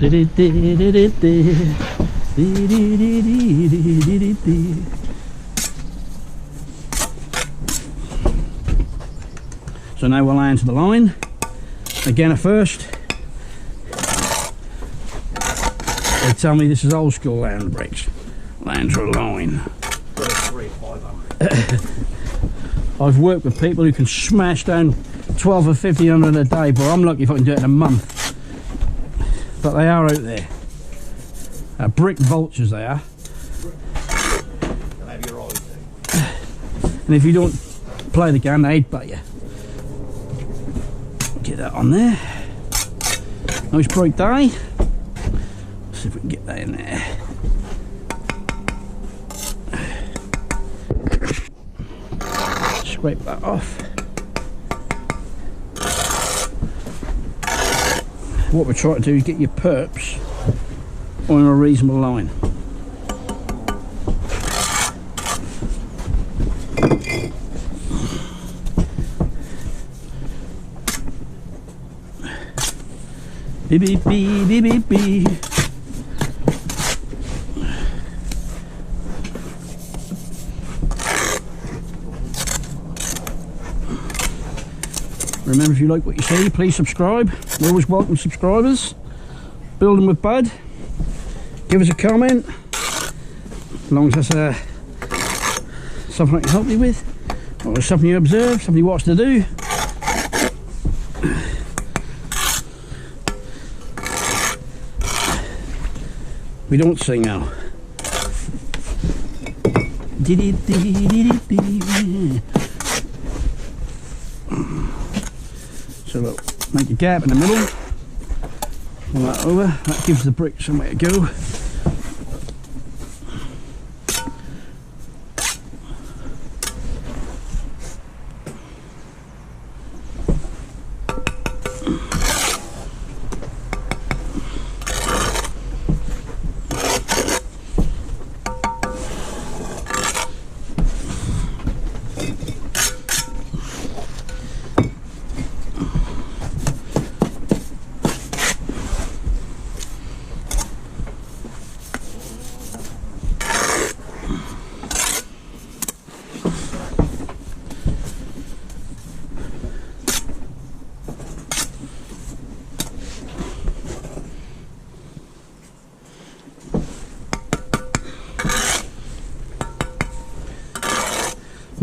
So now we'll line to the line again. At first they tell me this is old school land bricks, line to a line. I've worked with people who can smash down 12 or 1500 a day, but I'm lucky if I can do it in a month. But they are out there. Brick vultures they are. And if you don't play the game, they headbutt you. Get that on there. Nice bright day. Let's see if we can get that in there. Scrape that off. What we're trying to do is get your perps on a reasonable line. Beep beep beep beep beep beep. Remember, if you like what you see, please subscribe. We always welcome subscribers. Building with Bud. Give us a comment. As long as that's something I can help you with, or something you observe, something you watch to do. We don't sing now. So look, make a gap in the middle, pull that over, that gives the brick somewhere to go.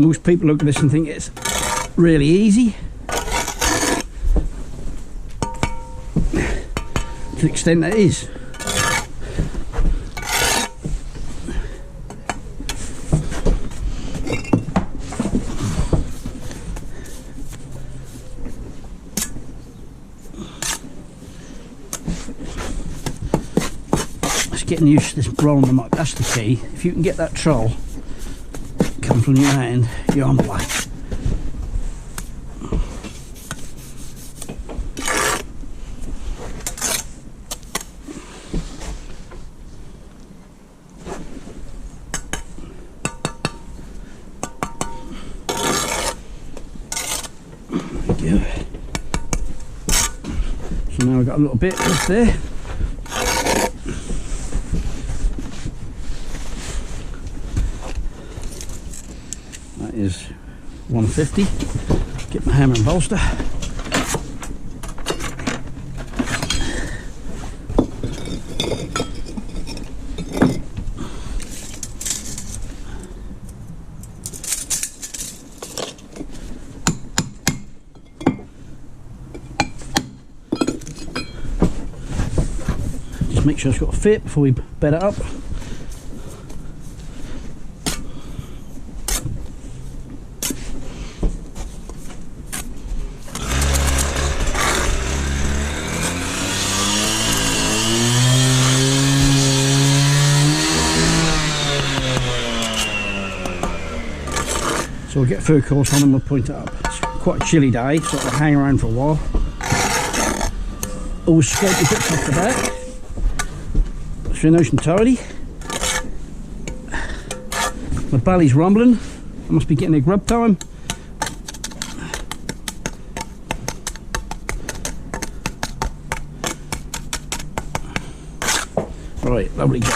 Most people look at this and think it's really easy. To the extent that it is. It's getting used to this rolling them up, that's the key. If you can get that troll come from your hand, you're on black. There we go. So now we've got a little bit left there. That is 150. Get my hammer and bolster. Just make sure it's got a fit before we bed it up. So we'll get through course on and we'll point it up. It's quite a chilly day, so it'll hang around for a while. Always scrape the bits off the back so you're nice and tidy. My belly's rumbling. I must be getting a grub time. Right, lovely job.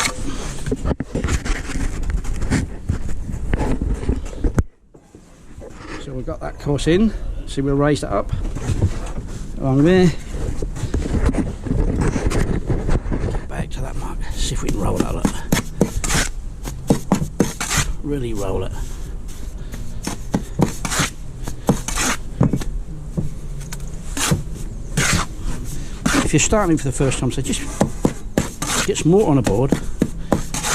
So we've got that course in. So we'll raise that up along there. Get back to that mark. See if we can roll that up. Really roll it. If you're starting for the first time, so just get some water on the board,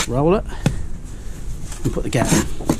roll it, and put the gap in.